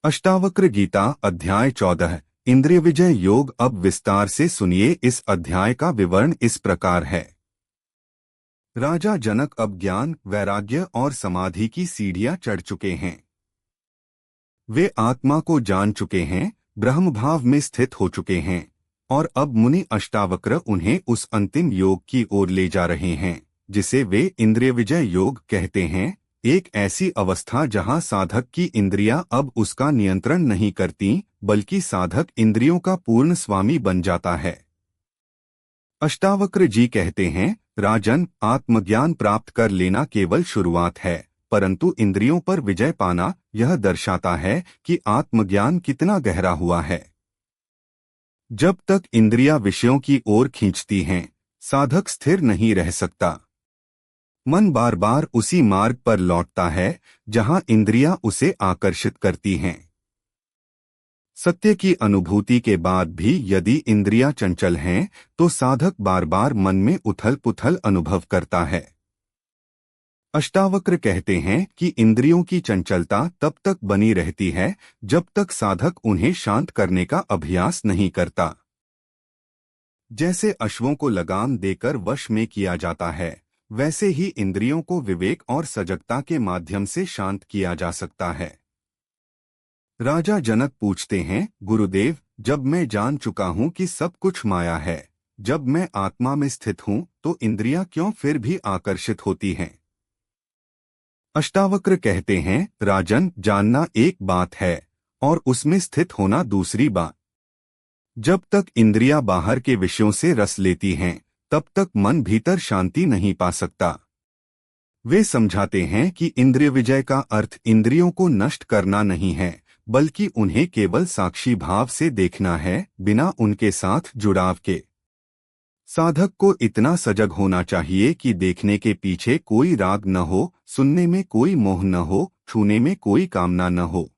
अष्टावक्र गीता अध्याय 14 इंद्रिय विजय योग। अब विस्तार से सुनिए। इस अध्याय का विवरण इस प्रकार है। राजा जनक अब ज्ञान, वैराग्य और समाधि की सीढ़ियां चढ़ चुके हैं। वे आत्मा को जान चुके हैं, ब्रह्म भाव में स्थित हो चुके हैं और अब मुनि अष्टावक्र उन्हें उस अंतिम योग की ओर ले जा रहे हैं जिसे वे इंद्रिय विजय योग कहते हैं। एक ऐसी अवस्था जहां साधक की इंद्रियां अब उसका नियंत्रण नहीं करती, बल्कि साधक इंद्रियों का पूर्ण स्वामी बन जाता है। अष्टावक्र जी कहते हैं, राजन, आत्मज्ञान प्राप्त कर लेना केवल शुरुआत है, परंतु इंद्रियों पर विजय पाना यह दर्शाता है कि आत्मज्ञान कितना गहरा हुआ है। जब तक इंद्रियां विषयों की ओर खींचती हैं, साधक स्थिर नहीं रह सकता। मन बार बार उसी मार्ग पर लौटता है जहां इंद्रियां उसे आकर्षित करती हैं। सत्य की अनुभूति के बाद भी यदि इंद्रियां चंचल हैं, तो साधक बार बार मन में उथल पुथल अनुभव करता है। अष्टावक्र कहते हैं कि इंद्रियों की चंचलता तब तक बनी रहती है जब तक साधक उन्हें शांत करने का अभ्यास नहीं करता। जैसे अश्वों को लगाम देकर वश में किया जाता है, वैसे ही इंद्रियों को विवेक और सजगता के माध्यम से शांत किया जा सकता है। राजा जनक पूछते हैं, गुरुदेव, जब मैं जान चुका हूं कि सब कुछ माया है, जब मैं आत्मा में स्थित हूं, तो इंद्रियां क्यों फिर भी आकर्षित होती हैं? अष्टावक्र कहते हैं, राजन, जानना एक बात है और उसमें स्थित होना दूसरी बात। जब तक इंद्रियां बाहर के विषयों से रस लेती हैं, तब तक मन भीतर शांति नहीं पा सकता। वे समझाते हैं कि इंद्रिय विजय का अर्थ इंद्रियों को नष्ट करना नहीं है, बल्कि उन्हें केवल साक्षी भाव से देखना है, बिना उनके साथ जुड़ाव के। साधक को इतना सजग होना चाहिए कि देखने के पीछे कोई राग न हो, सुनने में कोई मोह न हो, छूने में कोई कामना न हो।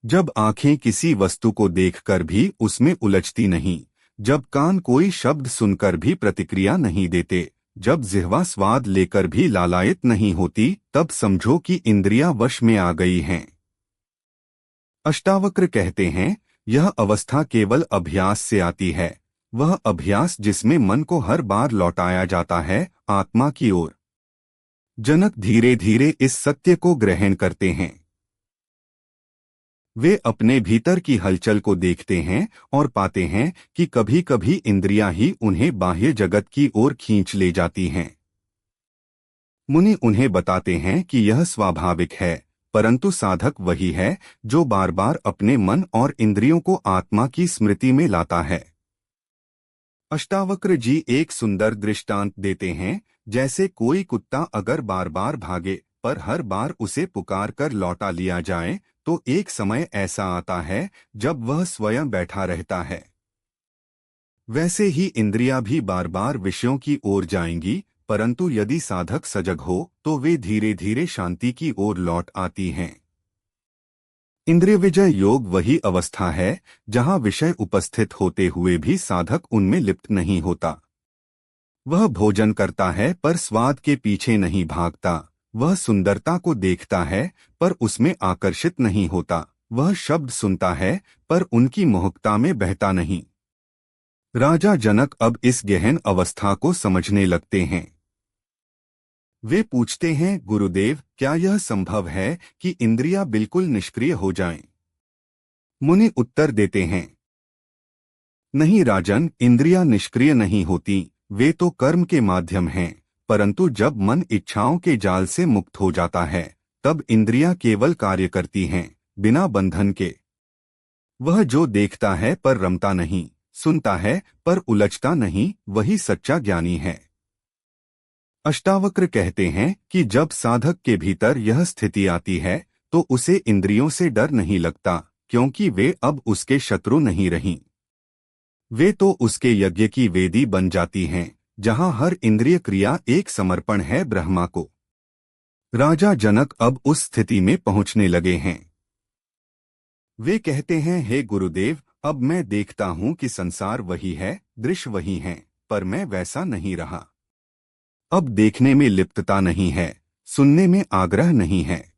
जब आंखें किसी वस्तु को देखकर भी उसमें उलझती नहीं, जब कान कोई शब्द सुनकर भी प्रतिक्रिया नहीं देते, जब जिह्वा स्वाद लेकर भी लालायित नहीं होती, तब समझो कि इंद्रियां वश में आ गई हैं। अष्टावक्र कहते हैं, यह अवस्था केवल अभ्यास से आती है, वह अभ्यास जिसमें मन को हर बार लौटाया जाता है आत्मा की ओर। जनक धीरे धीरे इस सत्य को ग्रहण करते हैं। वे अपने भीतर की हलचल को देखते हैं और पाते हैं कि कभी कभी इंद्रियां ही उन्हें बाह्य जगत की ओर खींच ले जाती हैं। मुनि उन्हें बताते हैं कि यह स्वाभाविक है, परंतु साधक वही है जो बार बार अपने मन और इंद्रियों को आत्मा की स्मृति में लाता है। अष्टावक्र जी एक सुंदर दृष्टांत देते हैं, जैसे कोई कुत्ता अगर बार बार भागे पर हर बार उसे पुकार कर लौटा लिया जाए, तो एक समय ऐसा आता है जब वह स्वयं बैठा रहता है। वैसे ही इंद्रियां भी बार बार विषयों की ओर जाएंगी, परंतु यदि साधक सजग हो तो वे धीरे धीरे शांति की ओर लौट आती हैं। इंद्रिय विजय योग वही अवस्था है जहां विषय उपस्थित होते हुए भी साधक उनमें लिप्त नहीं होता। वह भोजन करता है पर स्वाद के पीछे नहीं भागता, वह सुंदरता को देखता है पर उसमें आकर्षित नहीं होता, वह शब्द सुनता है पर उनकी मोहकता में बहता नहीं। राजा जनक अब इस गहन अवस्था को समझने लगते हैं। वे पूछते हैं, गुरुदेव, क्या यह संभव है कि इंद्रियां बिल्कुल निष्क्रिय हो जाएं? मुनि उत्तर देते हैं, नहीं राजन, इंद्रियां निष्क्रिय नहीं होती, वे तो कर्म के माध्यम हैं, परंतु जब मन इच्छाओं के जाल से मुक्त हो जाता है, तब इंद्रियां केवल कार्य करती हैं, बिना बंधन के। वह जो देखता है पर रमता नहीं, सुनता है पर उलझता नहीं, वही सच्चा ज्ञानी है। अष्टावक्र कहते हैं कि जब साधक के भीतर यह स्थिति आती है, तो उसे इंद्रियों से डर नहीं लगता, क्योंकि वे अब उसके शत्रु नहीं रहीं। वे तो उसके यज्ञ की वेदी बन जाती हैं, जहां हर इंद्रिय क्रिया एक समर्पण है ब्रह्मा को। राजा जनक अब उस स्थिति में पहुंचने लगे हैं। वे कहते हैं, हे गुरुदेव, अब मैं देखता हूं कि संसार वही है, दृश्य वही हैं, पर मैं वैसा नहीं रहा। अब देखने में लिप्तता नहीं है, सुनने में आग्रह नहीं है।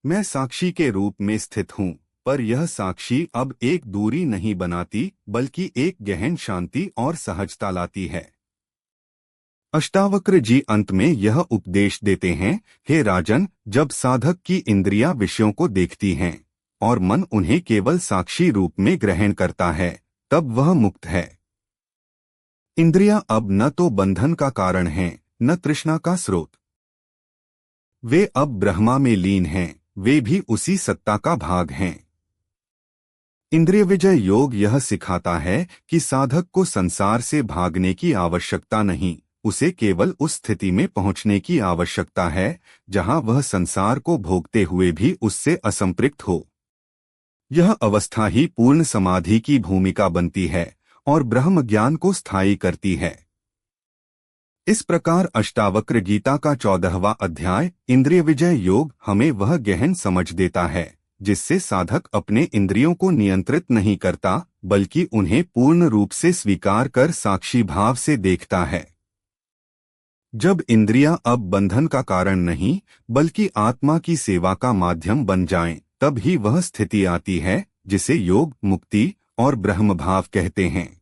मैं साक्षी के रूप में स्थित हूँ, पर यह साक्षी अब एक दूरी नहीं बनाती बल्कि एक गहन शांति और सहजता लाती है। अष्टावक्र जी अंत में यह उपदेश देते हैं, हे राजन, जब साधक की इंद्रियां विषयों को देखती हैं और मन उन्हें केवल साक्षी रूप में ग्रहण करता है, तब वह मुक्त है। इंद्रियां अब न तो बंधन का कारण हैं, न तृष्णा का स्रोत। वे अब ब्रह्मा में लीन हैं, वे भी उसी सत्ता का भाग हैं। इंद्रिय विजय योग यह सिखाता है कि साधक को संसार से भागने की आवश्यकता नहीं, उसे केवल उस स्थिति में पहुंचने की आवश्यकता है जहां वह संसार को भोगते हुए भी उससे असंपृक्त हो। यह अवस्था ही पूर्ण समाधि की भूमिका बनती है और ब्रह्म ज्ञान को स्थायी करती है। इस प्रकार अष्टावक्र गीता का 14वां अध्याय इंद्रिय विजय योग हमें वह गहन समझ देता है जिससे साधक अपने इंद्रियों को नियंत्रित नहीं करता बल्कि उन्हें पूर्ण रूप से स्वीकार कर साक्षी भाव से देखता है। जब इंद्रियां अब बंधन का कारण नहीं बल्कि आत्मा की सेवा का माध्यम बन जाएं, तब ही वह स्थिति आती है जिसे योग, मुक्ति और ब्रह्म भाव कहते हैं।